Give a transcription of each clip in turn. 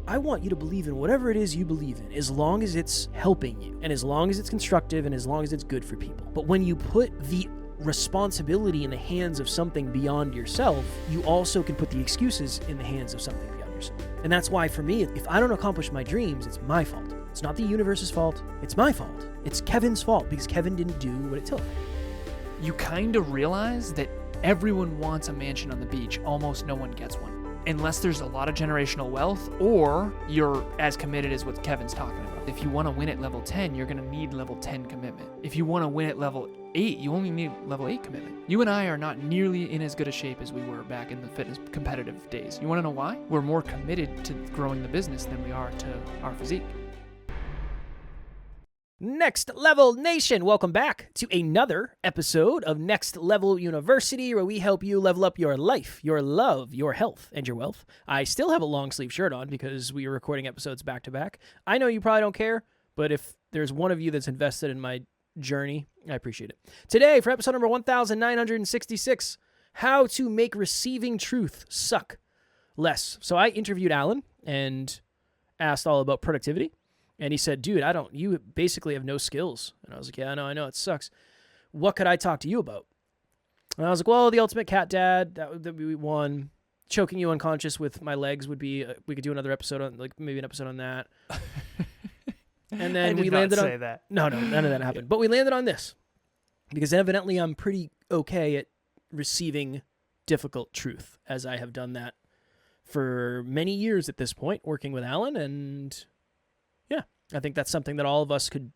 I want you to believe in whatever it is you believe in, as long as it's helping you, and as long as it's constructive, and as long as it's good for people. But when you put the responsibility in the hands of something beyond yourself, you also can put the excuses in the hands of something beyond yourself. And that's why, for me, if I don't accomplish my dreams, it's my fault. It's not the universe's fault. It's my fault. It's Kevin's fault, because Kevin didn't do what it took. You kind of realize that everyone wants a mansion on the beach. Almost no one gets one. Unless there's a lot of generational wealth, or you're as committed as what Kevin's talking about. If you want to win at level 10, you're going to need level 10 commitment. If you want to win at level 8, you only need level 8 commitment. You and I are not nearly in as good a shape as we were back in the fitness competitive days. You want to know why? We're more committed to growing the business than we are to our physique. Next Level Nation, welcome back to another episode of Next Level University, where we help you level up your life, your love, your health, and your wealth. I still have a long sleeve shirt on because we are recording episodes back to back. I know you probably don't care, but if there's one of you that's invested in my journey, I appreciate it. Today, for episode number 1966, how to make receiving truth suck less. So I interviewed Alan and asked all about productivity. And he said, dude, you basically have no skills. And I was like, yeah, I know, it sucks. What could I talk to you about? And I was like, well, the ultimate cat dad, that would be one. Choking you unconscious with my legs would be, we could do another episode on, like maybe an episode on that. And then we landed on that. No, none of that happened. But we landed on this because evidently I'm pretty okay at receiving difficult truth, as I have done that for many years at this point, working with Alan. And yeah, I think that's something that all of us could,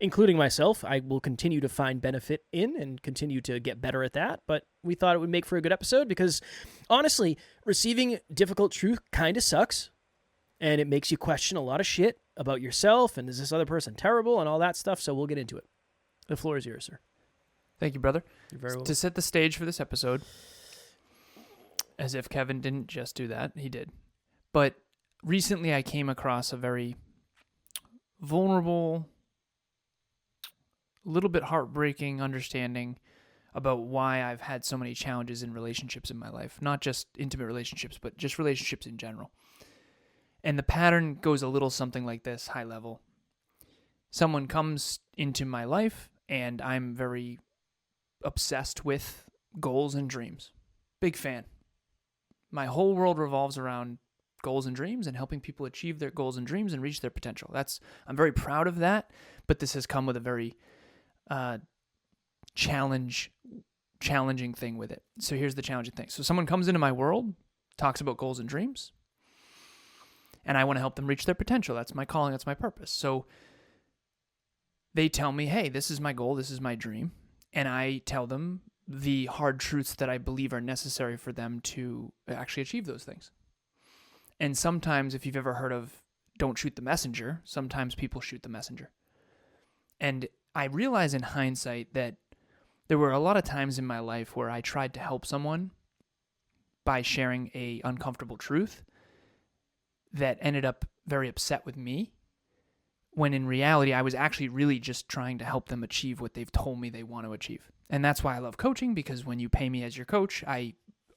including myself, I will continue to find benefit in and continue to get better at that. But we thought it would make for a good episode because, honestly, receiving difficult truth kind of sucks. And it makes you question a lot of shit about yourself and is this other person terrible and all that stuff. So we'll get into it. The floor is yours, sir. Thank you, brother. You're very welcome. To set the stage for this episode, as if Kevin didn't just do that, he did. But recently I came across a very vulnerable, little bit heartbreaking understanding about why I've had so many challenges in relationships in my life. Not just intimate relationships, but just relationships in general. And the pattern goes a little something like this, high level. Someone comes into my life, and I'm very obsessed with goals and dreams. Big fan. My whole world revolves around goals and dreams and helping people achieve their goals and dreams and reach their potential. I'm very proud of that, but this has come with a very challenging thing with it. So here's the challenging thing. So someone comes into my world, talks about goals and dreams, and I want to help them reach their potential. That's my calling. That's my purpose. So they tell me, hey, this is my goal. This is my dream. And I tell them the hard truths that I believe are necessary for them to actually achieve those things. And sometimes, if you've ever heard of don't shoot the messenger, sometimes people shoot the messenger. And I realize in hindsight that there were a lot of times in my life where I tried to help someone by sharing a uncomfortable truth that ended up very upset with me, when in reality, I was actually really just trying to help them achieve what they've told me they want to achieve. And that's why I love coaching, because when you pay me as your coach, I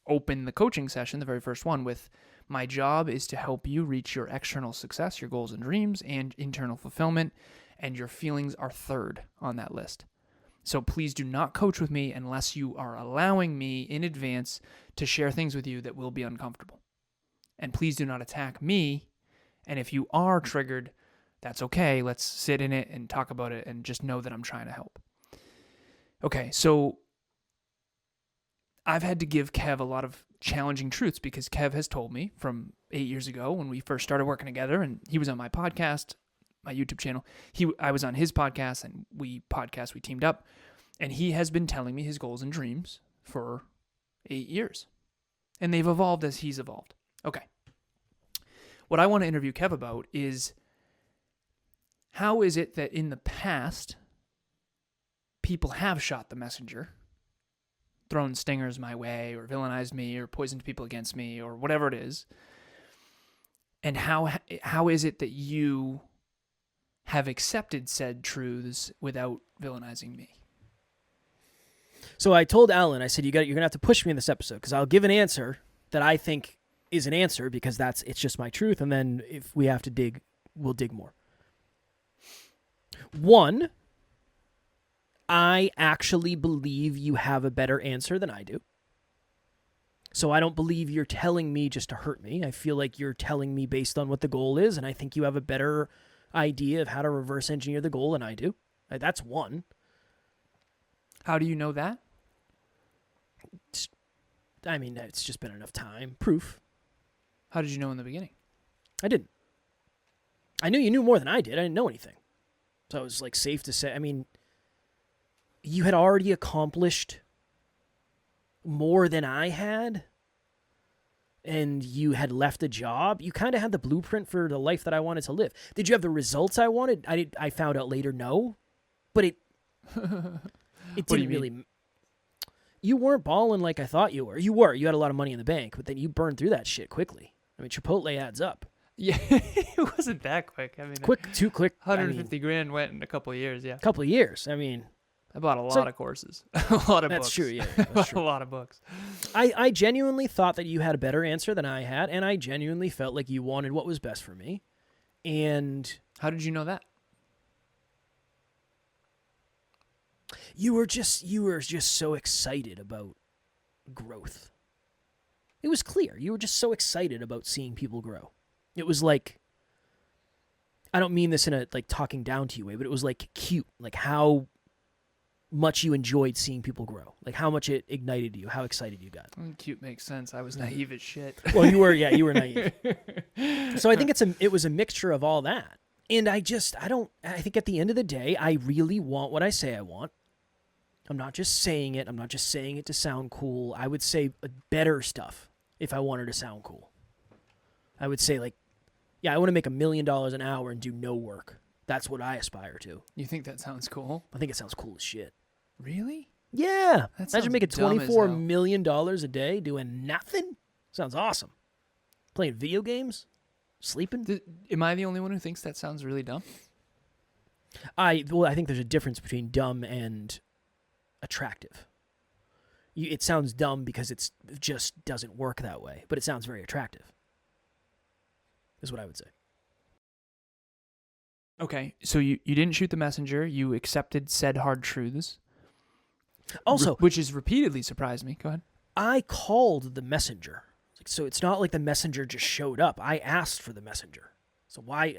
open the coaching session, the very first one, with my job is to help you reach your external success, your goals and dreams, and internal fulfillment, and your feelings are third on that list. So please do not coach with me unless you are allowing me in advance to share things with you that will be uncomfortable. And please do not attack me. And if you are triggered, that's okay. Let's sit in it and talk about it and just know that I'm trying to help. Okay, so I've had to give Kev a lot of challenging truths because Kev has told me from 8 years ago when we first started working together, and he was on my podcast, my YouTube channel. I was on his podcast, and we teamed up, and he has been telling me his goals and dreams for 8 years, and they've evolved as he's evolved. Okay. What I want to interview Kev about is, how is it that in the past, people have shot the messenger, thrown stingers my way, or villainized me, or poisoned people against me, or whatever it is, and how is it that you have accepted said truths without villainizing me? So I told Alan, I said, you're going to have to push me in this episode because I'll give an answer that I think is an answer because it's just my truth. And then if we have to dig, we'll dig more. One, I actually believe you have a better answer than I do. So I don't believe you're telling me just to hurt me. I feel like you're telling me based on what the goal is, and I think you have a better idea of how to reverse engineer the goal than I do. That's one. How do you know that? It's just been enough time. Proof. How did you know in the beginning? I didn't. I knew you knew more than I did. I didn't know anything. So it was like safe to say, you had already accomplished more than I had, and you had left a job. You kind of had the blueprint for the life that I wanted to live. Did you have the results I wanted? I found out later, no. But it didn't really. You weren't balling like I thought you were. You were. You had a lot of money in the bank, but then you burned through that shit quickly. Chipotle adds up. Yeah, it wasn't that quick. Too quick. 150 grand went in a couple of years, yeah. Couple of years. I bought a lot of courses. A lot of books. That's true, yeah. That's true. A lot of books. I genuinely thought that you had a better answer than I had, and I genuinely felt like you wanted what was best for me. And how did you know that? You were just so excited about growth. It was clear. You were just so excited about seeing people grow. It was like, I don't mean this in a like talking down to you way, but it was like cute, like how much you enjoyed seeing people grow, like how much it ignited you, how excited you got. Cute makes sense. I was naive as shit. Well, you were naive. So I think it was a mixture of all that. And I think at the end of the day, I really want what I say I want. I'm not just saying it. I'm not just saying it to sound cool. I would say better stuff if I wanted to sound cool. I would say I want to make $1 million an hour and do no work. That's what I aspire to. You think that sounds cool? I think it sounds cool as shit. Really? Yeah. Imagine making $24 million million a day doing nothing. Sounds awesome. Playing video games, sleeping. Am I the only one who thinks that sounds really dumb? I think there's a difference between dumb and attractive. It sounds dumb because it just doesn't work that way, but it sounds very attractive. Is what I would say. Okay, so you didn't shoot the messenger. You accepted said hard truths. Also, which has repeatedly surprised me. Go ahead. I called the messenger. So it's not like the messenger just showed up. I asked for the messenger. So why?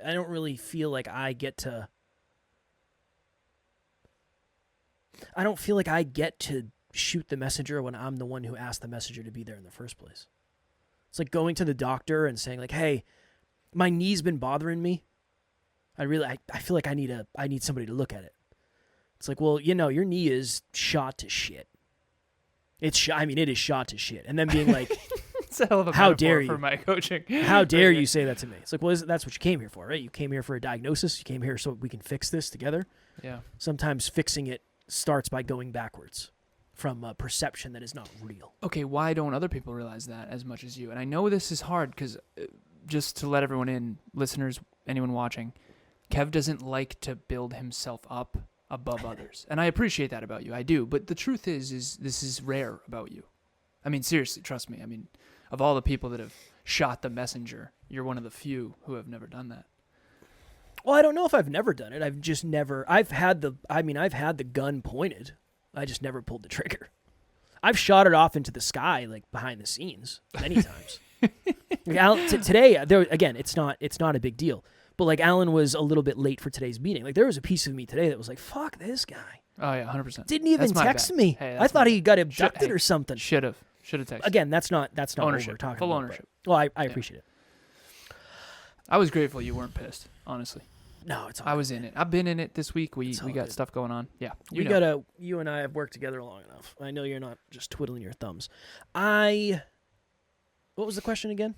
I don't really feel like I get to... I don't feel like I get to shoot the messenger when I'm the one who asked the messenger to be there in the first place. It's like going to the doctor and saying like, hey, my knee's been bothering me. I feel like I need somebody to look at it. It's like, well, your knee is shot to shit. It is shot to shit. And then being like, it's a hell of a how dare you for my coaching? How dare you say that to me? It's like, well, that's what you came here for, right? You came here for a diagnosis. You came here so we can fix this together. Yeah. Sometimes fixing it starts by going backwards from a perception that is not real. Okay, why don't other people realize that as much as you? And I know this is hard because just to let everyone in, listeners, anyone watching, Kev doesn't like to build himself up above others. And I appreciate that about you. I do. But the truth is this is rare about you. Seriously, trust me. Of all the people that have shot the messenger, you're one of the few who have never done that. Well, I don't know if I've never done it. I've had the gun pointed. I just never pulled the trigger. I've shot it off into the sky, like behind the scenes, many times. Today, it's not a big deal. But like Alan was a little bit late for today's meeting. Like there was a piece of me today that was like, "Fuck this guy." Oh yeah, 100%. Didn't even text me. Hey, I thought he got abducted or something. Should have texted. Again, that's not ownership. What we're talking Full about. ownership. Well, I appreciate it. I was grateful you weren't pissed. Honestly. No, it's all I was in it. I've been in it this week. We got stuff going on. Yeah. You and I have worked together long enough. I know you're not just twiddling your thumbs. What was the question again?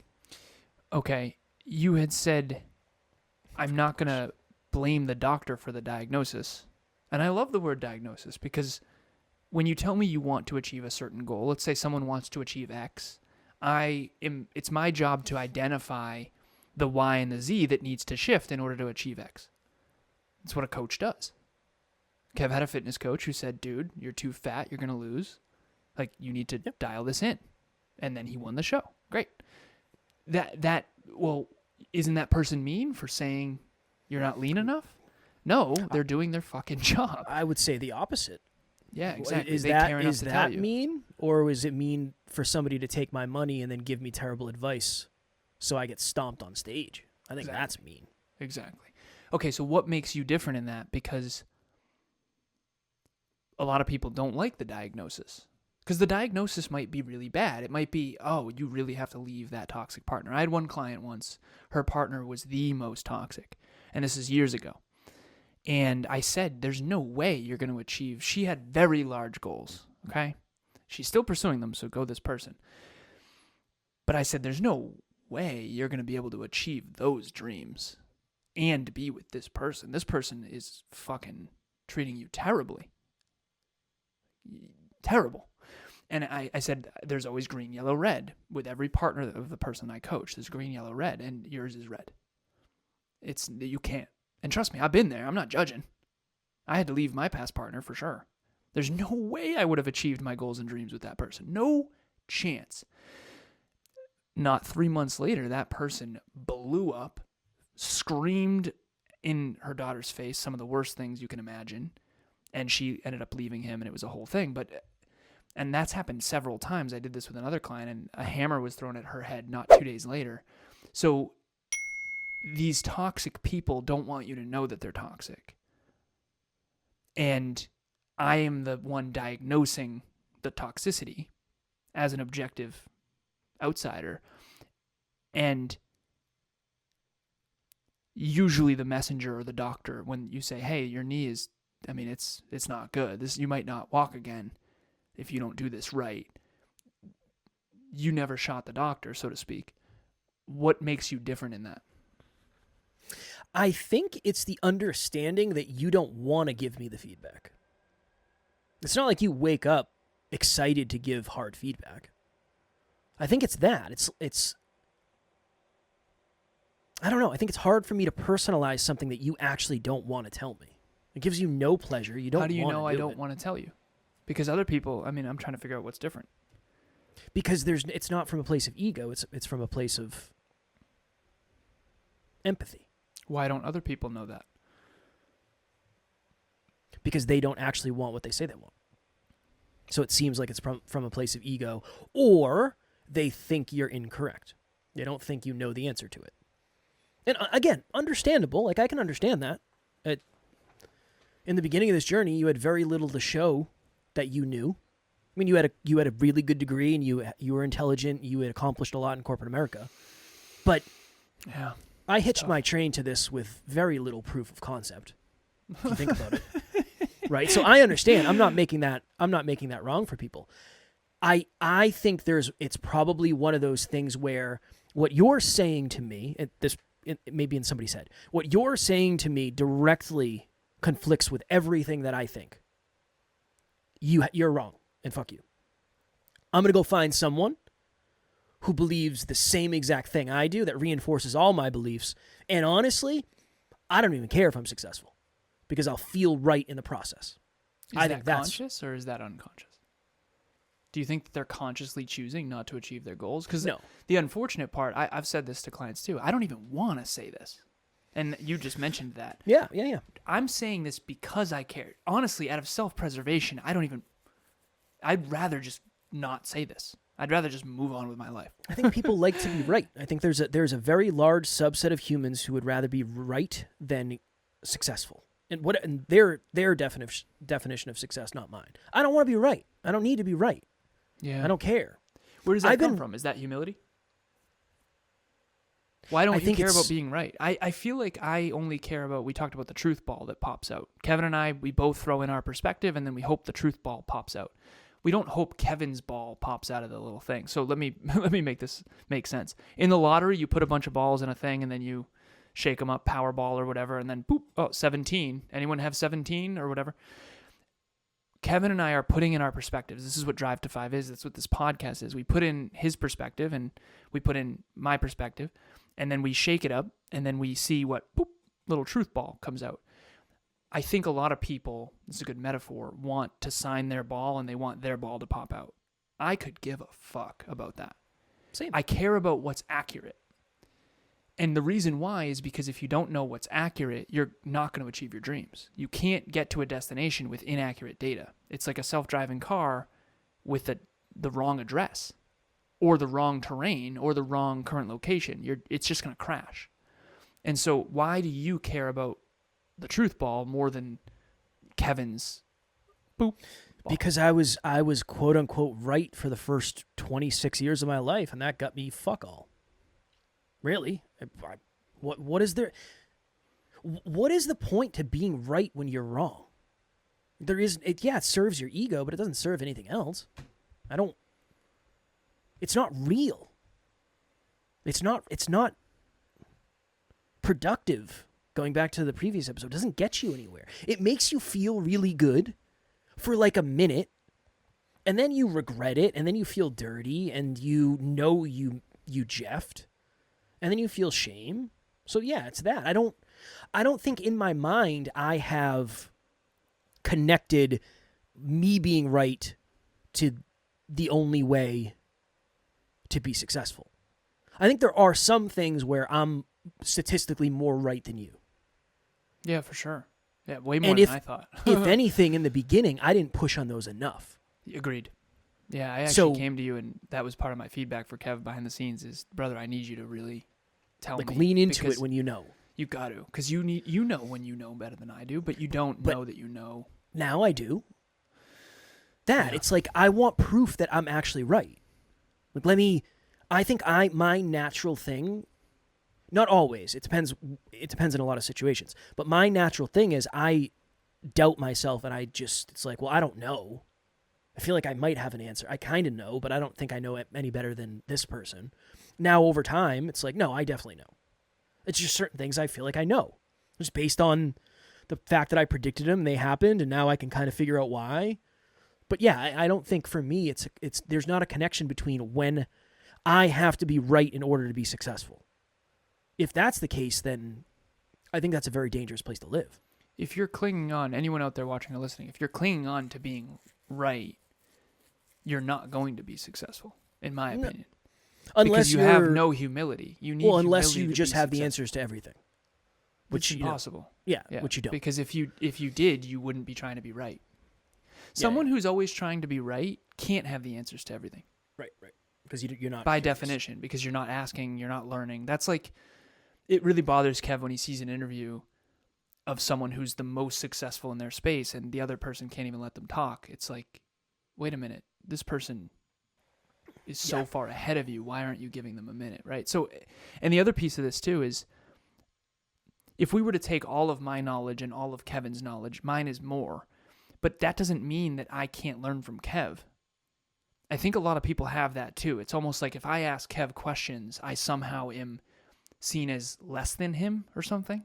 Okay. You had said, I'm not going to blame the doctor for the diagnosis. And I love the word diagnosis because when you tell me you want to achieve a certain goal, let's say someone wants to achieve X, it's my job to identify the Y and the Z that needs to shift in order to achieve X. That's what a coach does. Kev had a fitness coach who said, dude, you're too fat, you're going to lose. Like, you need to dial this in. And then he won the show. Great. Well, isn't that person mean for saying you're not lean enough? No, they're doing their fucking job. I would say the opposite. Yeah, exactly. Is they care enough is to that tell you. mean, or is it mean for somebody to take my money and then give me terrible advice so I get stomped on stage? I think that's mean. Exactly. Okay, so what makes you different in that? Because a lot of people don't like the diagnosis. Because the diagnosis might be really bad. It might be, oh, you really have to leave that toxic partner. I had one client once. Her partner was the most toxic. And this is years ago. And I said, there's no way you're going to achieve. She had very large goals, okay? She's still pursuing them, so go this person. But I said, there's no way you're going to be able to achieve those dreams and be with this person. This person is fucking treating you terribly. Terrible. And I said, there's always green, yellow, red. With every partner of the person I coach, there's green, yellow, red, and yours is red. You can't. And trust me, I've been there. I'm not judging. I had to leave my past partner for sure. There's no way I would have achieved my goals and dreams with that person. No chance. Not 3 months later, that person blew up, screamed in her daughter's face some of the worst things you can imagine, and she ended up leaving him, and it was a whole thing. And that's happened several times. I did this with another client, and a hammer was thrown at her head not 2 days later. So these toxic people don't want you to know that they're toxic. And I am the one diagnosing the toxicity as an objective outsider. And usually the messenger or the doctor, when you say, hey, your knee is, it's not good. You might not walk again if you don't do this right. You never shot the doctor, so to speak. What makes you different in that? I think it's the understanding that you don't want to give me the feedback. It's not like you wake up excited to give hard feedback. I think it's that. It's I don't know. I think it's hard for me to personalize something that you actually don't want to tell me. It gives you no pleasure. You don't. How do you want know to do I don't it. want to tell you? Because other people, I'm trying to figure out what's different. Because it's not from a place of ego. It's from a place of empathy. Why don't other people know that? Because they don't actually want what they say they want. So it seems like it's from a place of ego, or they think you're incorrect. They don't think you know the answer to it. And again, understandable. Like, I can understand that. In the beginning of this journey, you had very little to show that you knew. I mean, you had a really good degree, and you were intelligent. You had accomplished a lot in corporate America. But yeah, I hitched my train to this with very little proof of concept. If you think about it, right? So I understand. I'm not making that wrong for people. I think it's probably one of those things where what you're saying to me, maybe in somebody's head, what you're saying to me directly conflicts with everything that I think. You're wrong, and fuck you. I'm going to go find someone who believes the same exact thing I do that reinforces all my beliefs. And honestly, I don't even care if I'm successful because I'll feel right in the process. I think that's conscious, or is that unconscious? Do you think that they're consciously choosing not to achieve their goals? Because the unfortunate part, I've said this to clients too, I don't even want to say this. And you just mentioned that. Yeah. I'm saying this because I care. Honestly, out of self-preservation, I'd rather just not say this. I'd rather just move on with my life. I think people like to be right. I think there's a very large subset of humans who would rather be right than successful. And their definition of success, not mine. I don't want to be right. I don't need to be right. Yeah. I don't care. Where does that come from? Is that humility? Why don't you care about being right? I feel like I only care about, we talked about the truth ball that pops out. Kevin and I, we both throw in our perspective, and then we hope the truth ball pops out. We don't hope Kevin's ball pops out of the little thing. So let me make this make sense. In the lottery, you put a bunch of balls in a thing, and then you shake them up, Powerball or whatever, and then boop, 17. Anyone have 17 or whatever? Kevin and I are putting in our perspectives. This is what Drive to 5 is. That's what this podcast is. We put in his perspective, and we put in my perspective, and then we shake it up, and then we see what boop, little truth ball comes out. I think a lot of people, this is a good metaphor, want to sign their ball, and they want their ball to pop out. I could give a fuck about that. Same. I care about what's accurate. And the reason why is because if you don't know what's accurate, you're not going to achieve your dreams. You can't get to a destination with inaccurate data. It's like a self-driving car with the wrong address or the wrong terrain or the wrong current location. It's just going to crash. And so why do you care about the truth ball more than Kevin's boop ball? Because I was quote unquote right for the first 26 years of my life, and that got me fuck all. Really? What is there? What is the point to being right when you're wrong? There isn't. It serves your ego, but it doesn't serve anything else. It's not real. It's not productive. Going back to the previous episode, it doesn't get you anywhere. It makes you feel really good for like a minute, and then you regret it, and then you feel dirty, and you know you jeffed, and then you feel shame. So yeah, it's that. I don't think in my mind I have connected me being right to the only way to be successful. I think there are some things where I'm statistically more right than you. Yeah, for sure. Yeah, way more than I thought. If anything, in the beginning, I didn't push on those enough. Agreed. Yeah, I actually came to you, and that was part of my feedback for Kev behind the scenes is, brother, I need you to really tell me. Lean into it when you know. You got to, because you know when you know better than I do, but you don't know that you know. Now I do. It's like I want proof that I'm actually right. Like I think my natural thing, not always, it depends in a lot of situations, but my natural thing is I doubt myself, and it's like, well, I don't know. I feel like I might have an answer. I kind of know, but I don't think I know it any better than this person. Now over time, it's like, no, I definitely know. It's just certain things I feel like I know. Just based on the fact that I predicted them, they happened, and now I can kind of figure out why. But yeah, I don't think for me it's there's not a connection between when I have to be right in order to be successful. If that's the case, then I think that's a very dangerous place to live. If you're clinging on, anyone out there watching or listening, if you're clinging on to being right, you're not going to be successful, in my opinion. Unless because you have no humility. You need unless you humility just have the successful. answers to everything. Which is impossible. Yeah, which you don't. Because if you did, you wouldn't be trying to be right. Someone who's always trying to be right can't have the answers to everything. Right. Because you're not. By curious. definition, because you're not asking, you're not learning. That's like, it really bothers Kev when he sees an interview of someone who's the most successful in their space and the other person can't even let them talk. It's like, wait a minute, this person is so far ahead of you. Why aren't you giving them a minute, right? So, and the other piece of this too is, if we were to take all of my knowledge and all of Kevin's knowledge, mine is more. But that doesn't mean that I can't learn from Kev. I think a lot of people have that too. It's almost like if I ask Kev questions, I somehow am seen as less than him or something.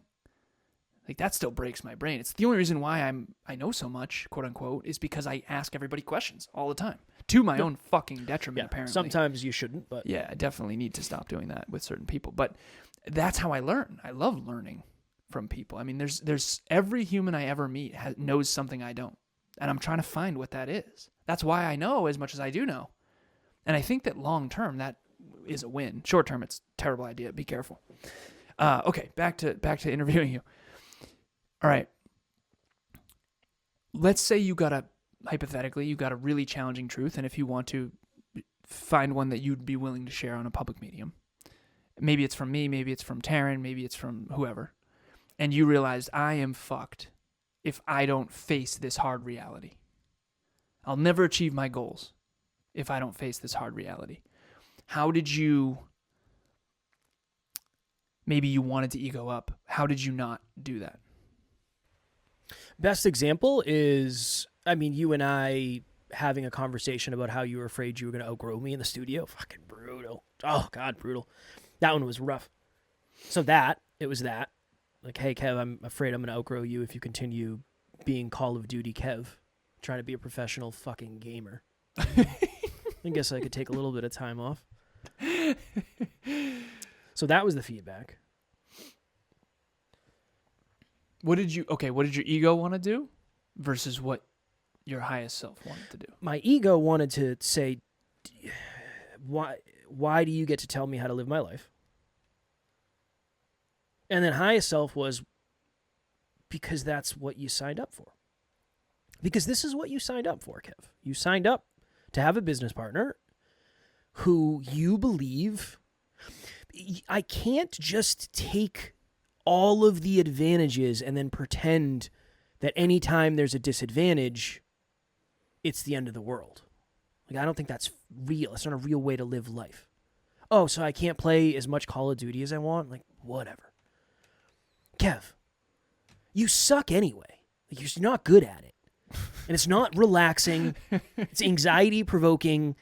Like, that still breaks my brain. It's the only reason why I know so much, quote unquote, is because I ask everybody questions all the time. To my own fucking detriment, apparently. Sometimes you shouldn't, but... Yeah, I definitely need to stop doing that with certain people. But that's how I learn. I love learning from people. I mean, there's every human I ever meet knows something I don't. And I'm trying to find what that is. That's why I know as much as I do know. And I think that long term, that is a win. Short term, it's a terrible idea. Be careful. Okay, back to interviewing you. All right. Let's say hypothetically, you got a really challenging truth, and if you want to find one that you'd be willing to share on a public medium, maybe it's from me, maybe it's from Taryn, maybe it's from whoever, and you realized, I am fucked if I don't face this hard reality. I'll never achieve my goals if I don't face this hard reality. How did you, maybe you wanted to ego up, how did you not do that? Best example is, you and I having a conversation about how you were afraid you were going to outgrow me in the studio. Fucking brutal. Oh, God, brutal. That one was rough. So it was that. Like, hey, Kev, I'm afraid I'm going to outgrow you if you continue being Call of Duty Kev, trying to be a professional fucking gamer. I guess I could take a little bit of time off. So that was the feedback. What did your ego want to do versus what your highest self wanted to do? My ego wanted to say, why why do you get to tell me how to live my life? And then highest self was, because that's what you signed up for. Because this is what you signed up for, Kev. You signed up to have a business partner who you believe... I can't just take all of the advantages and then pretend that anytime there's a disadvantage, it's the end of the world. Like, I don't think that's real. It's not a real way to live life. Oh, so I can't play as much Call of Duty as I want? Like, whatever. Kev, you suck anyway. Like, you're not good at it. And it's not relaxing. It's anxiety-provoking.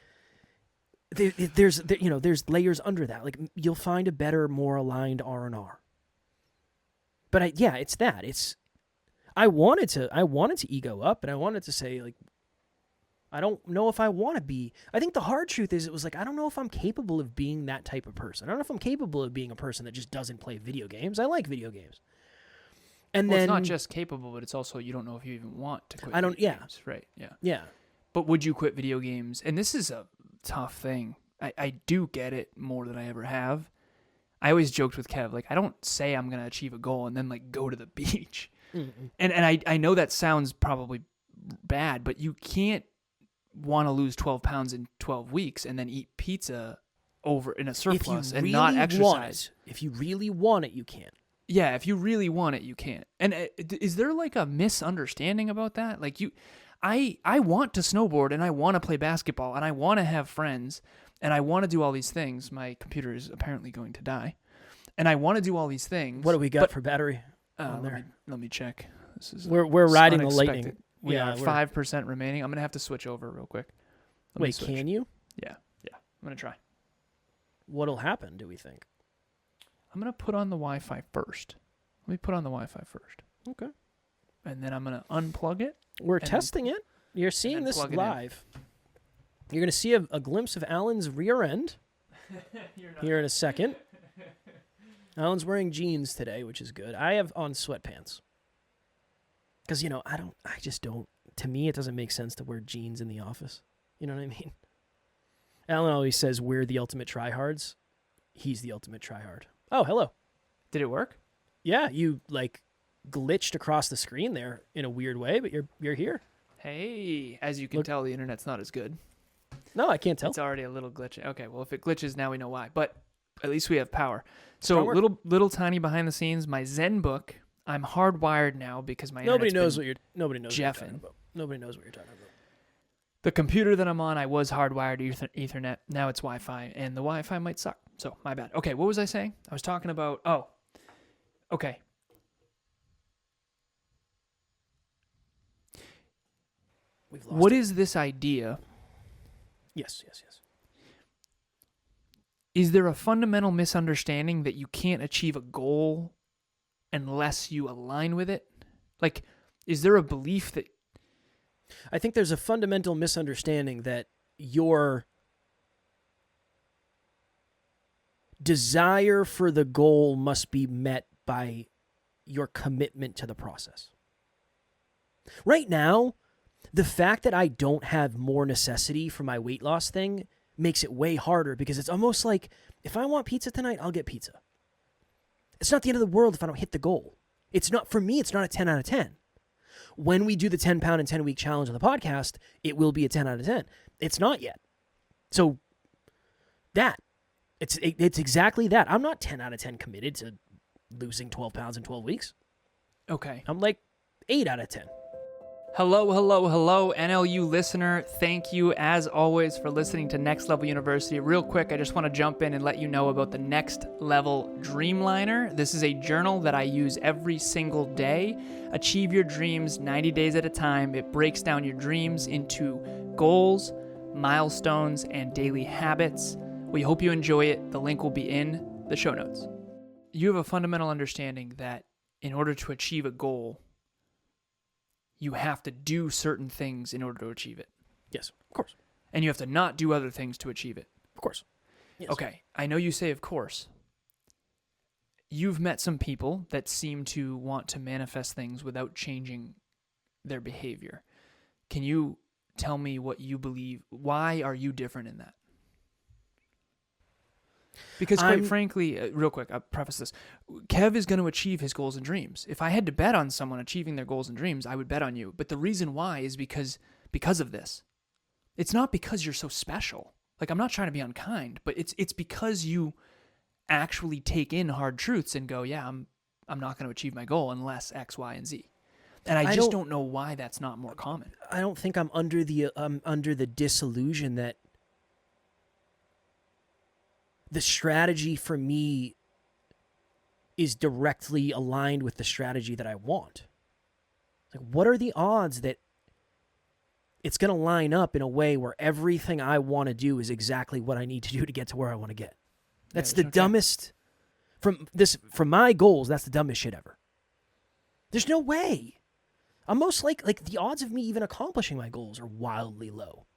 There's layers under that. Like, you'll find a better, more aligned R&R. But it's that. I wanted to ego up, and I wanted to say, like, I don't know if I want to be. I think the hard truth is, it was like, I don't know if I'm capable of being that type of person. I don't know if I'm capable of being a person that just doesn't play video games. I like video games. And then it's not just capable, but it's also, you don't know if you even want to quit. Games, right? Yeah. Yeah. But would you quit video games? And this is a tough thing. I do get it more than I ever have. I always joked with Kev, like, I don't say I'm gonna achieve a goal and then like go to the beach. Mm-mm. And I know that sounds probably bad, but you can't want to lose 12 pounds in 12 weeks and then eat pizza over in a surplus and not exercise. If you really want it, you can. Yeah, if you really want it, you can. And is there like a misunderstanding about that? Like, I want to snowboard and I want to play basketball and I want to have friends and I want to do all these things. My computer is apparently going to die. And I want to do all these things. What do we got for battery on there? Let me check. This is we're riding unexpected. the lightning. We are 5% remaining. I'm going to have to switch over real quick. Wait, can you? Yeah. I'm going to try. What'll happen, do we think? I'm going to put on the Wi-Fi first. Let me put on the Wi-Fi first. Okay. And then I'm going to unplug it. We're testing it. You're seeing this live. You're going to see a glimpse of Alan's rear end here in a second. Alan's wearing jeans today, which is good. I have on sweatpants. Because, I just don't, to me, it doesn't make sense to wear jeans in the office. You know what I mean? Alan always says, we're the ultimate tryhards. He's the ultimate tryhard. Oh, hello. Did it work? Yeah, you, glitched across the screen there in a weird way, but you're here. Hey, as you can tell, the internet's not as good. No, I can't tell. It's already a little glitchy. Okay, well, if it glitches, now we know why. But at least we have power. So little tiny behind the scenes, my Zen book. I'm hardwired now because my nobody knows what you're talking about. Nobody knows what you're talking about. The computer that I'm on, I was hardwired to Ethernet. Now it's Wi-Fi, and the Wi-Fi might suck. So my bad. Okay, what was I saying? I was talking about. Oh, okay. What is this idea? Yes. Is there a fundamental misunderstanding that you can't achieve a goal unless you align with it? Like, is there a belief that... I think there's a fundamental misunderstanding that your desire for the goal must be met by your commitment to the process. Right now, the fact that I don't have more necessity for my weight loss thing makes it way harder because it's almost like, if I want pizza tonight, I'll get pizza. It's not the end of the world if I don't hit the goal. It's not, for me, it's not a 10 out of 10. When we do the 10 pound and 10 week challenge on the podcast, it will be a 10 out of 10. It's not yet. So it's exactly that. I'm not 10 out of 10 committed to losing 12 pounds in 12 weeks. Okay. I'm like 8 out of 10. Hello, NLU listener. Thank you, as always, for listening to Next Level University. Real quick, I just want to jump in and let you know about the Next Level Dreamliner. This is a journal that I use every single day. Achieve your dreams 90 days at a time. It breaks down your dreams into goals, milestones, and daily habits. We hope you enjoy it. The link will be in the show notes. You have a fundamental understanding that in order to achieve a goal, you have to do certain things in order to achieve it. Yes, of course. And you have to not do other things to achieve it. Of course. Yes. Okay, I know you say of course. You've met some people that seem to want to manifest things without changing their behavior. Can you tell me what you believe? Why are you different in that? Because quite frankly, real quick, I'll preface this. Kev is going to achieve his goals and dreams. If I had to bet on someone achieving their goals and dreams, I would bet on you. But the reason why is because of this. It's not because you're so special. Like, I'm not trying to be unkind, but it's because you actually take in hard truths and go, yeah, I'm not going to achieve my goal unless X, Y, and Z. And I just don't know why that's not more common. I don't think I'm under the disillusion that the strategy for me is directly aligned with the strategy that I want. Like, what are the odds that it's going to line up in a way where everything I want to do is exactly what I need to do to get to where I want to get? That's the dumbest. From my goals, that's the dumbest shit ever. There's no way. I'm most like the odds of me even accomplishing my goals are wildly low.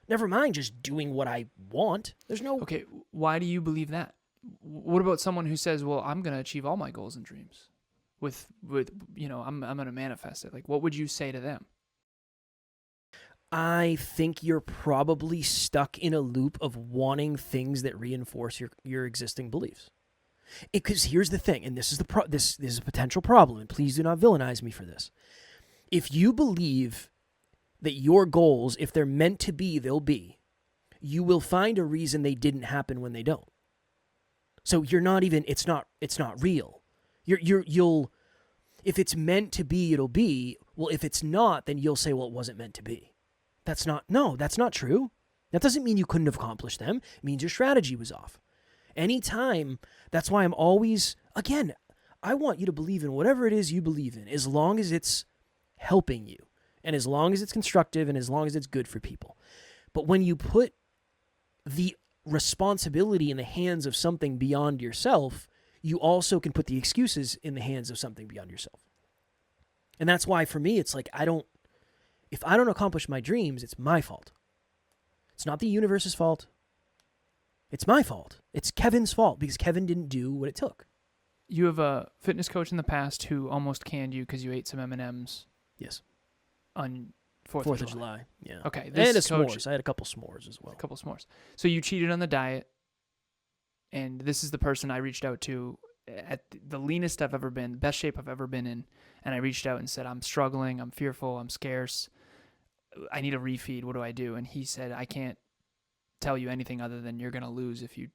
Never mind just doing what I want. There's no... Okay, why do you believe that? What about someone who says, well, I'm going to achieve all my goals and dreams with I'm going to manifest it. Like, what would you say to them? I think you're probably stuck in a loop of wanting things that reinforce your existing beliefs. Because here's the thing, and this is this is a potential problem, and please do not villainize me for this. If you believe that your goals, if they're meant to be, they'll be, you will find a reason they didn't happen when they don't. So you're not even, it's not real. You'll, if it's meant to be, it'll be. Well, if it's not, then you'll say, well, it wasn't meant to be. That's not true. That doesn't mean you couldn't have accomplished them. It means your strategy was off. Anytime, that's why I'm always, again, I want you to believe in whatever it is you believe in, as long as it's helping you. And as long as it's constructive and as long as it's good for people. But when you put the responsibility in the hands of something beyond yourself, you also can put the excuses in the hands of something beyond yourself. And that's why for me, it's like, if I don't accomplish my dreams, it's my fault. It's not the universe's fault. It's my fault. It's Kevin's fault because Kevin didn't do what it took. You have a fitness coach in the past who almost canned you because you ate some M&Ms. Yes. On 4th of July. Yeah. Okay. And a s'mores. I had a couple s'mores as well. A couple s'mores. So you cheated on the diet, and this is the person I reached out to at the leanest I've ever been, best shape I've ever been in, and I reached out and said, I'm struggling, I'm fearful, I'm scarce, I need a refeed, what do I do? And he said, I can't tell you anything other than you're going to lose if you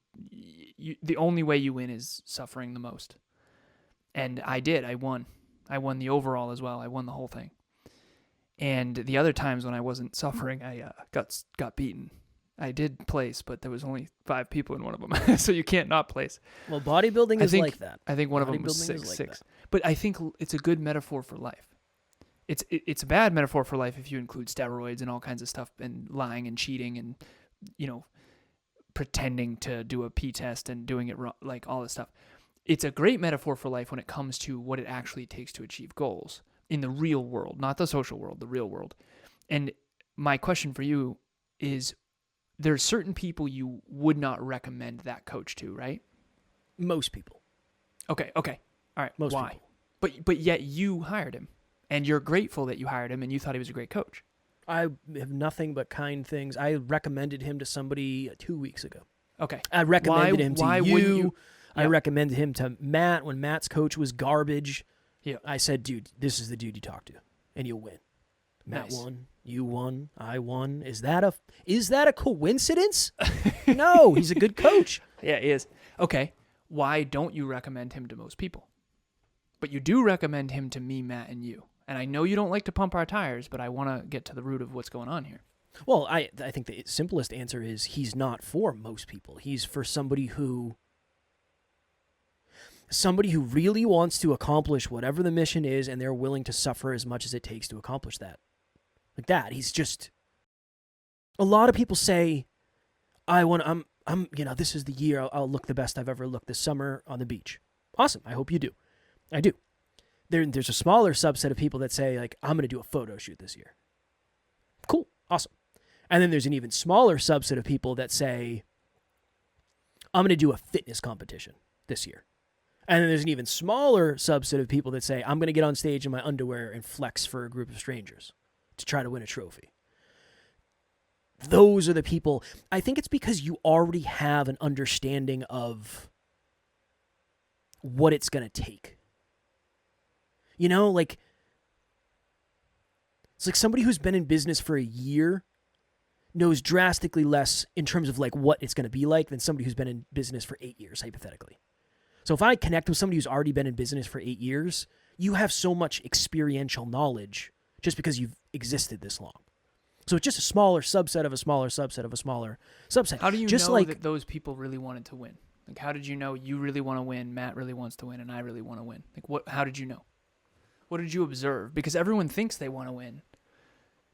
the only way you win is suffering the most. And I did. I won. I won the overall as well. I won the whole thing. And the other times when I wasn't suffering, I got beaten. I did place, but there was only 5 people in one of them, so you can't not place. Well, bodybuilding is like that. I think one of them was 6'6". But I think it's a good metaphor for life. It's a bad metaphor for life if you include steroids and all kinds of stuff and lying and cheating and pretending to do a P test and doing it wrong, like all this stuff. It's a great metaphor for life when it comes to what it actually takes to achieve goals. In the real world, not the social world, the real world. And my question for you is, there's certain people you would not recommend that coach to, right? Most people. Okay. All right. Most Why? people. But yet you hired him, and you're grateful that you hired him, and you thought he was a great coach. I have nothing but kind things. I recommended him to somebody 2 weeks ago. Okay. I recommended him to why you. Wouldn't you? I recommended him to Matt when Matt's coach was garbage. Yeah. I said, dude, this is the dude you talk to, and you'll win. Matt won. You won. I won. Is that a coincidence? No, he's a good coach. Yeah, he is. Okay. Why don't you recommend him to most people? But you do recommend him to me, Matt, and you. And I know you don't like to pump our tires, but I want to get to the root of what's going on here. Well, I think the simplest answer is he's not for most people. He's for somebody who really wants to accomplish whatever the mission is, and they're willing to suffer as much as it takes to accomplish that. Like that. He's just, a lot of people say, this is the year I'll look the best I've ever looked this summer on the beach. Awesome. I hope you do. I do. There's a smaller subset of people that say, like, I'm going to do a photo shoot this year. Cool. Awesome. And then there's an even smaller subset of people that say, I'm going to do a fitness competition this year. And then there's an even smaller subset of people that say, I'm going to get on stage in my underwear and flex for a group of strangers to try to win a trophy. Those are the people. I think it's because you already have an understanding of what it's going to take. You know, like, it's like somebody who's been in business for a year knows drastically less in terms of like what it's going to be like than somebody who's been in business for 8 years, hypothetically. So if I connect with somebody who's already been in business for 8 years, you have so much experiential knowledge just because you've existed this long. So it's just a smaller subset of a smaller subset of a smaller subset. How do you just know like, that those people really wanted to win? Like, how did you know you really want to win, Matt really wants to win, and I really want to win? Like, what? How did you know? What did you observe? Because everyone thinks they want to win,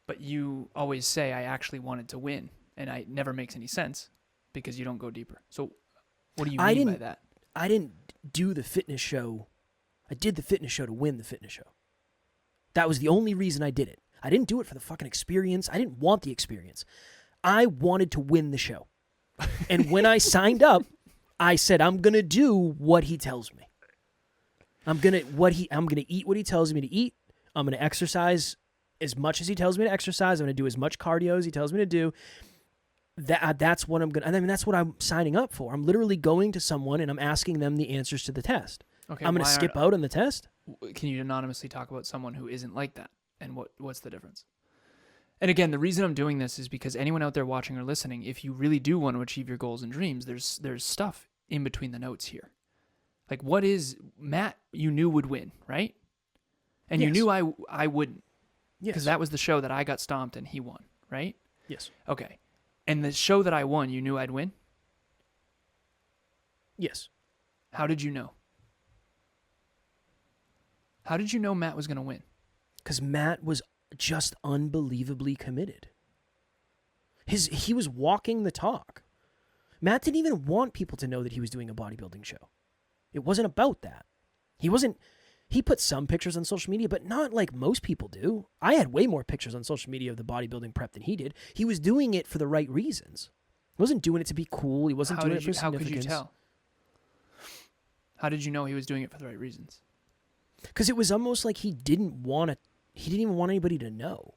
but you always say, I actually wanted to win, and it never makes any sense because you don't go deeper. So what do you mean by that? I didn't do the fitness show. I did the fitness show to win the fitness show. That was the only reason I did it. I didn't do it for the fucking experience. I didn't want the experience. I wanted to win the show. And when I signed up, I said, I'm going to do what he tells me. I'm going to eat what he tells me to eat. I'm going to exercise as much as he tells me to exercise. I'm going to do as much cardio as he tells me to do. That's what I'm going to, and I mean, that's what I'm signing up for. I'm literally going to someone and I'm asking them the answers to the test. Okay, I'm going to skip out on the test. Can you anonymously talk about someone who isn't like that? And what's the difference? And again, the reason I'm doing this is because anyone out there watching or listening, if you really do want to achieve your goals and dreams, there's stuff in between the notes here. Like, what is Matt? You knew would win, right? And yes. You knew I wouldn't, because Yes. that was the show that I got stomped and he won, right? Yes. Okay. And the show that I won, you knew I'd win? Yes. How did you know? How did you know Matt was going to win? Because Matt was just unbelievably committed. He was walking the talk. Matt didn't even want people to know that he was doing a bodybuilding show. It wasn't about that. He put some pictures on social media, but not like most people do. I had way more pictures on social media of the bodybuilding prep than he did. He was doing it for the right reasons. He wasn't doing it to be cool. He wasn't doing it for significance. How could you tell? How did you know he was doing it for the right reasons? Because it was almost like he didn't even want anybody to know.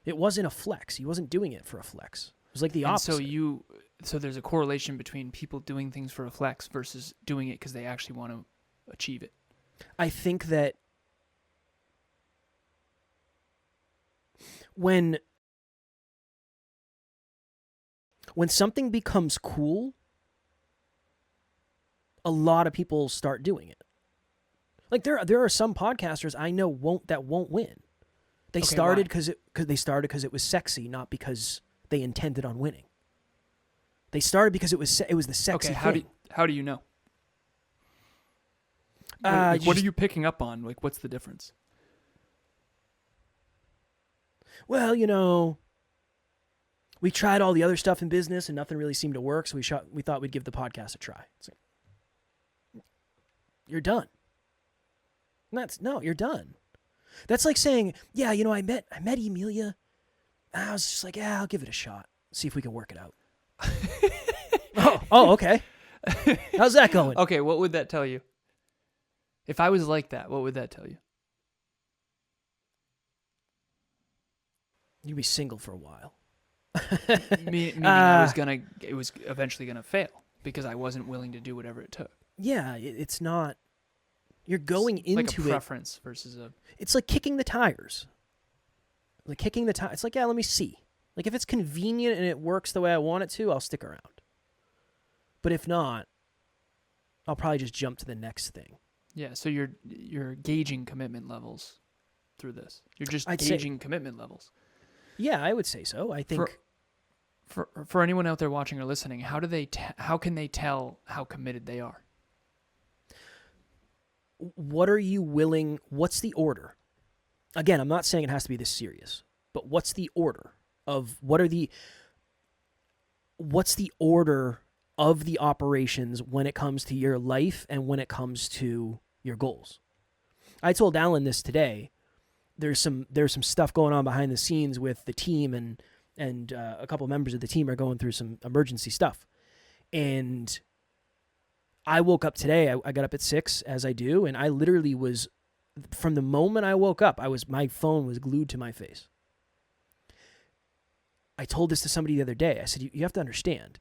It wasn't a flex. He wasn't doing it for a flex. It was like the opposite. So there's a correlation between people doing things for a flex versus doing it because they actually want to achieve it. I think that when something becomes cool, a lot of people start doing it. Like there are some podcasters I know won't win. They started because it was sexy, not because they intended on winning. They started because it was the sexy thing. How do you know? What are you picking up on? Like, what's the difference? Well, we tried all the other stuff in business and nothing really seemed to work, so we thought we'd give the podcast a try. It's like, you're done. You're done. That's like saying, yeah, I met Emilia. I was just like, yeah, I'll give it a shot. See if we can work it out. Oh, okay. How's that going? Okay, what would that tell you? If I was like that, what would that tell you? You'd be single for a while. Meaning it was eventually gonna fail because I wasn't willing to do whatever it took. Yeah, it's not. You're going into like a preference versus a. It's like kicking the tires. It's like, yeah, let me see. Like if it's convenient and it works the way I want it to, I'll stick around. But if not, I'll probably just jump to the next thing. Yeah, so you're gauging commitment levels through this. You're just gauging commitment levels. Yeah, I would say so. I think for anyone out there watching or listening, how can they tell how committed they are? What are you willing? What's the order? Again, I'm not saying it has to be this serious, but what's the order of what's the order of the operations when it comes to your life and when it comes to your goals? I told Alan this today. There's some stuff going on behind the scenes with the team, and a couple members of the team are going through some emergency stuff. And I woke up today. I got up at 6, as I do, and I literally was, from the moment I woke up, my phone was glued to my face. I told this to somebody the other day. I said, you have to understand,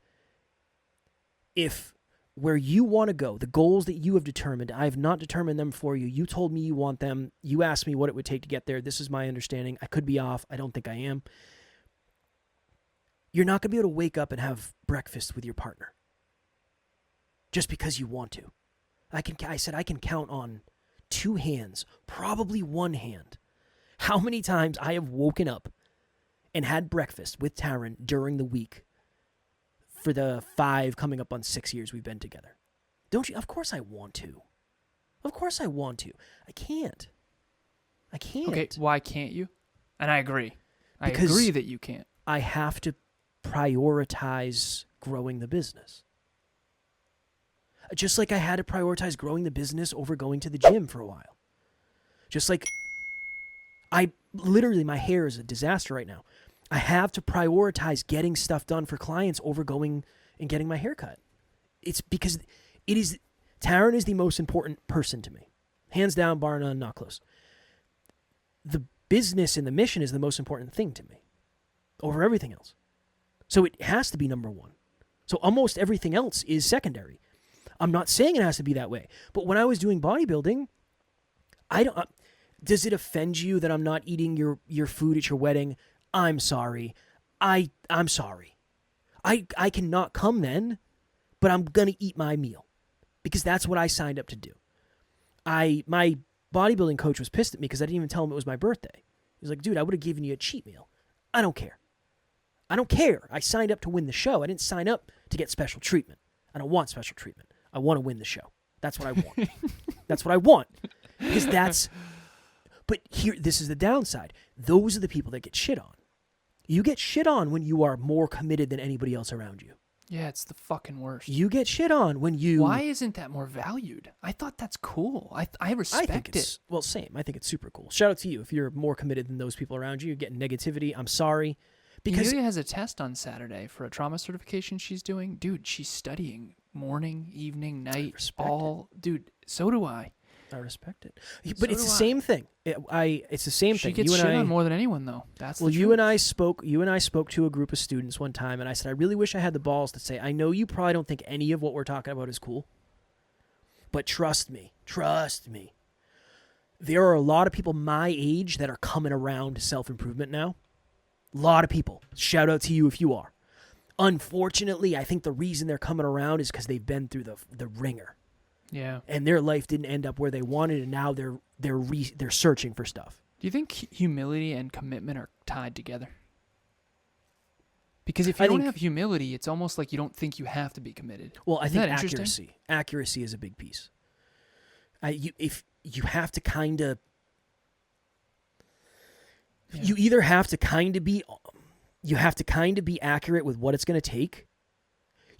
if where you want to go, the goals that you have determined, I have not determined them for you. You told me you want them. You asked me what it would take to get there. This is my understanding. I could be off. I don't think I am. You're not going to be able to wake up and have breakfast with your partner just because you want to. I said I can count on 2 hands, probably 1 hand, how many times I have woken up and had breakfast with Taryn during the week for the 5 coming up on 6 years we've been together. Don't you? Of course I want to. Of course I want to. I can't. Okay, why can't you? And I agree. Because I agree that you can't. I have to prioritize growing the business. Just like I had to prioritize growing the business over going to the gym for a while. Just like my hair is a disaster right now. I have to prioritize getting stuff done for clients over going and getting my hair cut. It's because Taryn is the most important person to me. Hands down, bar none, not close. The business and the mission is the most important thing to me over everything else. So it has to be number 1. So almost everything else is secondary. I'm not saying it has to be that way. But when I was doing bodybuilding, does it offend you that I'm not eating your food at your wedding? I'm sorry. I'm sorry. I cannot come then, but I'm going to eat my meal because that's what I signed up to do. My bodybuilding coach was pissed at me because I didn't even tell him it was my birthday. He was like, dude, I would have given you a cheat meal. I don't care. I signed up to win the show. I didn't sign up to get special treatment. I don't want special treatment. I want to win the show. That's what I want. That's what I want. But this is the downside. Those are the people that get shit on. You get shit on when you are more committed than anybody else around you. Yeah, it's the fucking worst. You get shit on when you... Why isn't that more valued? I thought that's cool. I respect it. Well, same. I think it's super cool. Shout out to you. If you're more committed than those people around you, you're getting negativity. I'm sorry. Because Amelia has a test on Saturday for a trauma certification she's doing. Dude, she's studying morning, evening, night, all. Dude, so do I. I respect it. But it's the same thing. It's the same thing. She gets shit on more than anyone, though. That's the truth. You and I spoke to a group of students one time, and I said, I really wish I had the balls to say, I know you probably don't think any of what we're talking about is cool, but trust me, there are a lot of people my age that are coming around to self-improvement now. A lot of people. Shout out to you if you are. Unfortunately, I think the reason they're coming around is because they've been through the ringer. Yeah. And their life didn't end up where they wanted, and now they're searching for stuff. Do you think humility and commitment are tied together? Because if you don't have humility, it's almost like you don't think you have to be committed. Well, I think accuracy is a big piece. If you have to kind of, you either have to kind of be accurate with what it's going to take.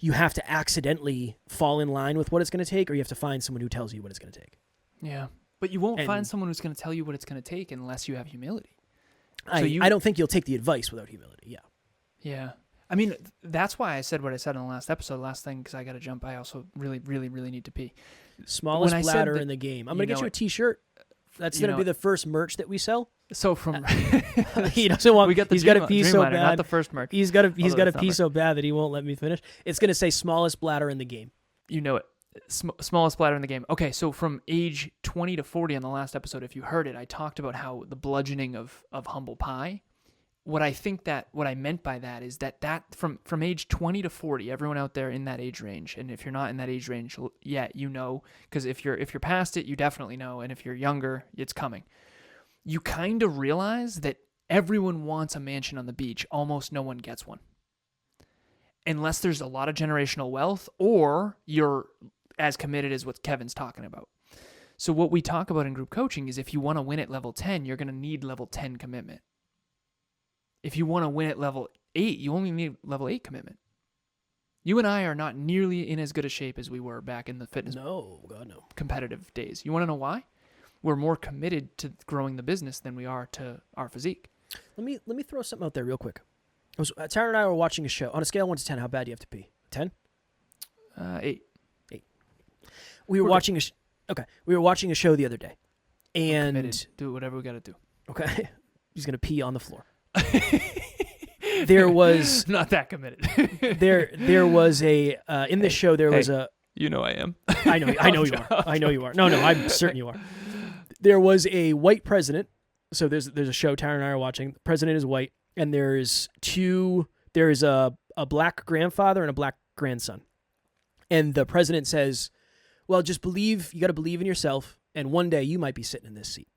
You have to accidentally fall in line with what it's going to take, or you have to find someone who tells you what it's going to take. Yeah, but you won't find someone who's going to tell you what it's going to take unless you have humility. I don't think you'll take the advice without humility, yeah. Yeah. I mean, that's why I said what I said in the last episode, last thing, because I got to jump. I also really, really, really need to pee. Smallest bladder in the game. I'm going to get you a T-shirt. That's going to be the first merch that we sell. So from he doesn't want. He's got to pee so bad. Not the first merch. He's got to pee so bad that he won't let me finish. It's going to say smallest bladder in the game. You know it. Smallest bladder in the game. Okay, so from age 20 to 40 on the last episode, if you heard it, I talked about how the bludgeoning of humble pie. What I meant by that is that from age 20 to 40, everyone out there in that age range, and if you're not in that age range yet, you know, because if you're past it, you definitely know, and if you're younger, it's coming. You kind of realize that everyone wants a mansion on the beach. Almost no one gets one. Unless there's a lot of generational wealth or you're as committed as what Kevin's talking about. So what we talk about in group coaching is if you want to win at level 10, you're going to need level 10 commitment. If you want to win at level 8, you only need level 8 commitment. You and I are not nearly in as good a shape as we were back in the fitness competitive days. You want to know why? We're more committed to growing the business than we are to our physique. Let me throw something out there real quick. Tara and I were watching a show. On a scale of 1 to 10, how bad do you have to pee? 10? 8. We were watching a show the other day. And do whatever we got to do. Okay. He's going to pee on the floor. there was not that committed. there was a in this show there was a You know I am. I know you are. I know you are. No, I'm certain you are. There was a white president. So there's a show Tara and I are watching. The president is white, and there's a black grandfather and a black grandson. And the president says, well, just believe, you got to believe in yourself, and one day you might be sitting in this seat.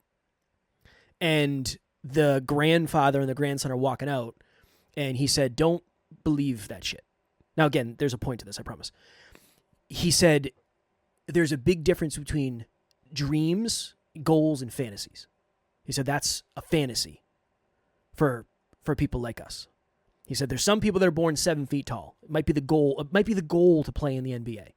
And the grandfather and the grandson are walking out, and he said, don't believe that shit. Now, again, there's a point to this, I promise. He said, there's a big difference between dreams, goals, and fantasies. He said, that's a fantasy for people like us. He said, there's some people that are born 7 feet tall. It might be the goal. It might be the goal to play in the NBA.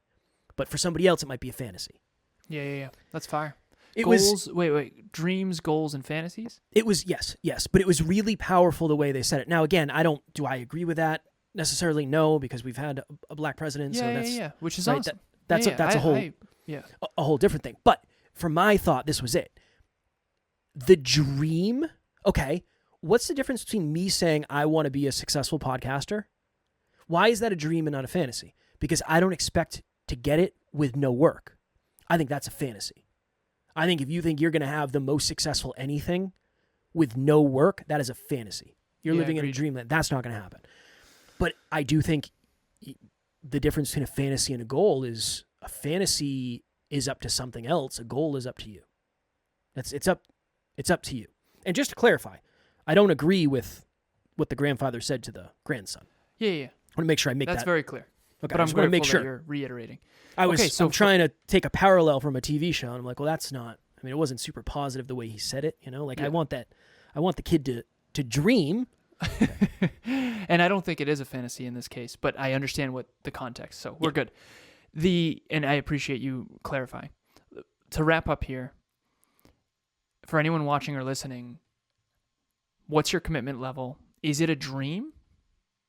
But for somebody else, it might be a fantasy. Yeah. That's fire. Goals, wait. Dreams, goals, and fantasies? It was, yes. But it was really powerful the way they said it. Now, again, do I agree with that? Necessarily no, because we've had a black president. Yeah. Which is right, awesome. That's a whole different thing. But for my thought, this was it. The dream, okay, what's the difference between me saying I want to be a successful podcaster? Why is that a dream and not a fantasy? Because I don't expect to get it with no work. I think that's a fantasy. I think if you think you're going to have the most successful anything with no work, that is a fantasy. You're living in a dreamland. That's not going to happen. But I do think the difference between a fantasy and a goal is a fantasy is up to something else. A goal is up to you. It's up to you. And just to clarify, I don't agree with what the grandfather said to the grandson. Yeah. I want to make sure I make That's that. very clear. Okay, but I'm just want to make sure that you're reiterating. I'm trying to take a parallel from a TV show, and I'm like, well, that's not. I mean, it wasn't super positive the way he said it. I want that. I want the kid to dream. And I don't think it is a fantasy in this case, but I understand what the context. So we're good. And I appreciate you clarifying. To wrap up here, for anyone watching or listening, what's your commitment level? Is it a dream,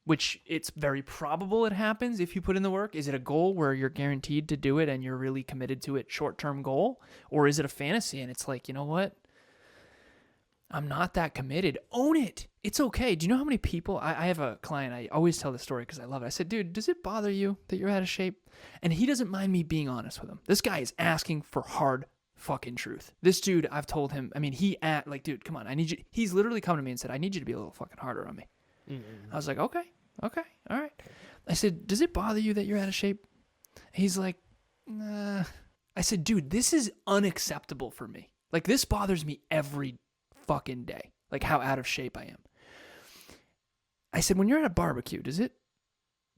which it's very probable it happens if you put in the work? Is it a goal where you're guaranteed to do it and you're really committed to it, short-term goal? Or is it a fantasy and it's like, you know what? I'm not that committed. Own it. It's okay. Do you know how many people, I have a client, I always tell this story because I love it. I said, dude, does it bother you that you're out of shape? And he doesn't mind me being honest with him. This guy is asking for hard fucking truth. This dude, I've told him, dude, come on, I need you. He's literally come to me and said, I need you to be a little fucking harder on me. Mm-hmm. I was like, okay, all right. I said, does it bother you that you're out of shape? He's like, nah. I said, dude, this is unacceptable for me. Like, this bothers me every fucking day, like how out of shape I am. I said, when you're at a barbecue, does it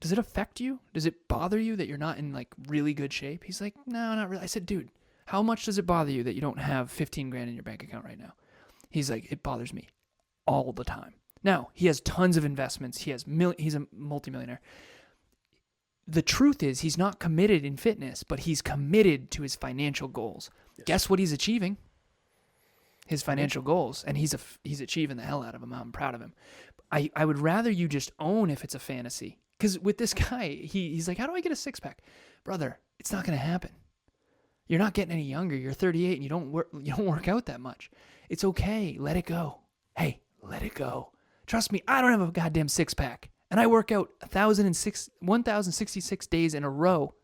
affect you? Does it bother you that you're not in like really good shape? He's like, no, not really. I said, dude, how much does it bother you that you don't have 15 grand in your bank account right now? He's like, it bothers me all the time. Now, he has tons of investments. He's a multimillionaire. The truth is he's not committed in fitness, but he's committed to his financial goals. Yes. Guess what he's achieving? His financial goals, and he's achieving the hell out of them. I'm proud of him. I would rather you just own if it's a fantasy. Because with this guy, he's like, how do I get a six-pack? Brother, it's not going to happen. You're not getting any younger. You're 38 and you don't work out that much. It's okay. Let it go. Hey, let it go. Trust me, I don't have a goddamn six-pack. And I work out 1,066 days in a row.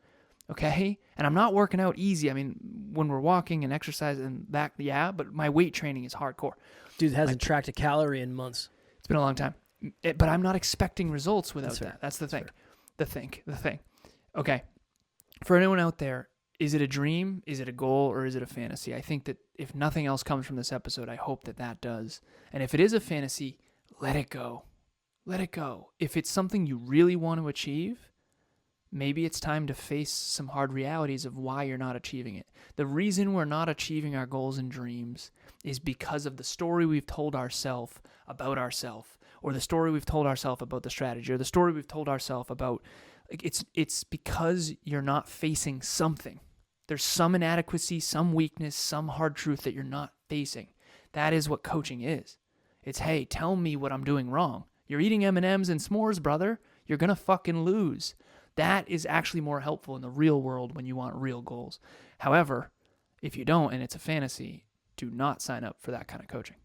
Okay? And I'm not working out easy. I mean, when we're walking and exercising and that, yeah, but my weight training is hardcore. Dude hasn't tracked a calorie in months. It's been a long time. But I'm not expecting results without that. That's the thing. The thing. Okay. For anyone out there, is it a dream? Is it a goal? Or is it a fantasy? I think that if nothing else comes from this episode, I hope that does. And if it is a fantasy, let it go. Let it go. If it's something you really want to achieve, maybe it's time to face some hard realities of why you're not achieving it. The reason we're not achieving our goals and dreams is because of the story we've told ourselves about ourselves, or the story we've told ourselves about the strategy, or the story we've told ourselves about, it's because you're not facing something. There's some inadequacy, some weakness, some hard truth that you're not facing. That is what coaching is. It's, hey, tell me what I'm doing wrong. You're eating M&Ms and s'mores, brother. You're going to fucking lose. That is actually more helpful in the real world when you want real goals. However, if you don't and it's a fantasy, do not sign up for that kind of coaching.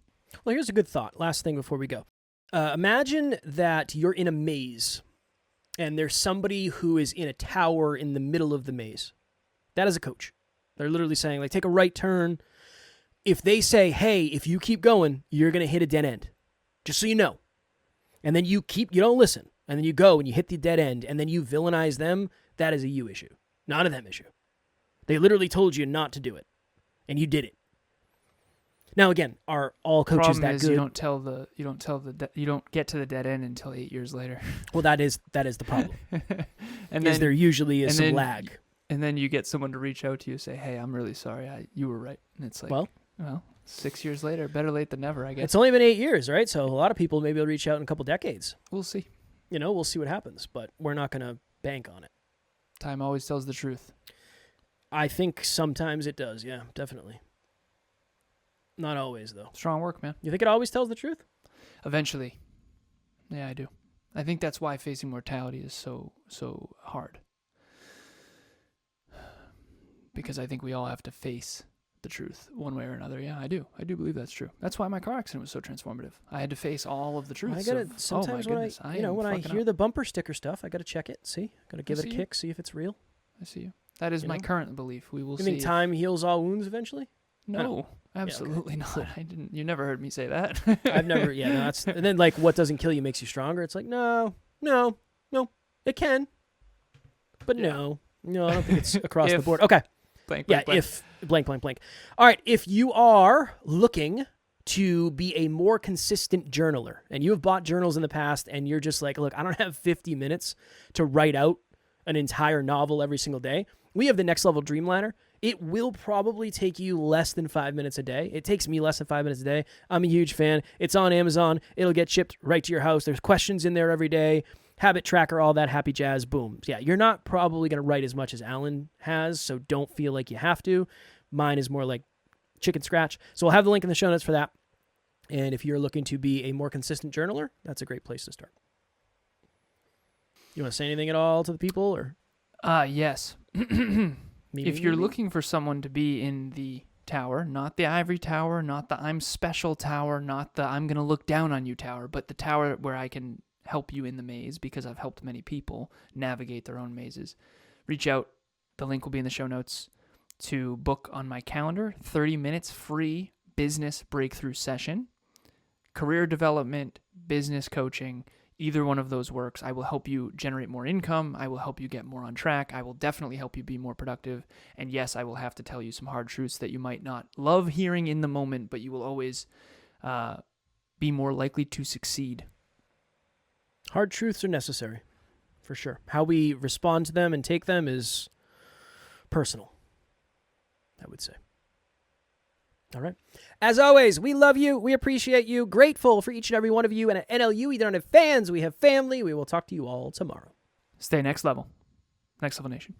Well, here's a good thought. Last thing before we go. Imagine that you're in a maze and there's somebody who is in a tower in the middle of the maze. That is a coach. They're literally saying, like, take a right turn. If they say, hey, if you keep going, you're going to hit a dead end. Just so you know. And then you don't listen. And then you go and you hit the dead end and then you villainize them. That is a you issue, not a them issue. They literally told you not to do it. And you did it. Now, again, are all coaches that good? You don't get to the dead end until 8 years later. Well, that is the problem. And then there usually is some lag. And then you get someone to reach out to you and say, hey, I'm really sorry. You were right. And it's like, well, 6 years later, better late than never, I guess. It's only been 8 years, right? So a lot of people maybe will reach out in a couple decades. We'll see. We'll see what happens, but we're not going to bank on it. Time always tells the truth. I think sometimes it does, yeah, definitely. Not always, though. Strong work, man. You think it always tells the truth? Eventually. Yeah, I do. I think that's why facing mortality is so hard. Because I think we all have to face the truth one way or another. Yeah, I do. I do believe that's true. That's why my car accident was so transformative. I had to face all of the truth. Sometimes when I hear the bumper sticker stuff, I got to check it, see? Got to give it a kick, see if it's real. I see you. That is my current belief. We will see. You think time heals all wounds eventually? No, absolutely not. I didn't. You never heard me say that. I've never. Yeah, no, that's. And then what doesn't kill you makes you stronger. It's like no, it can, but no, I don't think it's across the board. Okay. Blank. If blank. All right. If you are looking to be a more consistent journaler, and you have bought journals in the past, and you're just like, look, I don't have 50 minutes to write out an entire novel every single day. We have the Next Level Dreamliner. It will probably take you less than 5 minutes a day. It takes me less than 5 minutes a day. I'm a huge fan. It's on Amazon. It'll get shipped right to your house. There's questions in there every day. Habit tracker, all that happy jazz, boom. Yeah, you're not probably going to write as much as Alan has, so don't feel like you have to. Mine is more like chicken scratch. So we'll have the link in the show notes for that. And if you're looking to be a more consistent journaler, that's a great place to start. You want to say anything at all to the people? Or yes. If you're looking for someone to be in the tower, not the ivory tower, not the I'm special tower, not the I'm going to look down on you tower, but the tower where I can help you in the maze, because I've helped many people navigate their own mazes, reach out. The link will be in the show notes to book on my calendar. 30 minutes free business breakthrough session, career development, business coaching. Either one of those works. I will help you generate more income. I will help you get more on track. I will definitely help you be more productive. And yes, I will have to tell you some hard truths that you might not love hearing in the moment, but you will always be more likely to succeed. Hard truths are necessary, for sure. How we respond to them and take them is personal, I would say. All right. As always, we love you. We appreciate you. Grateful for each and every one of you. And at NLU, we don't have fans. We have family. We will talk to you all tomorrow. Stay next level. Next Level Nation.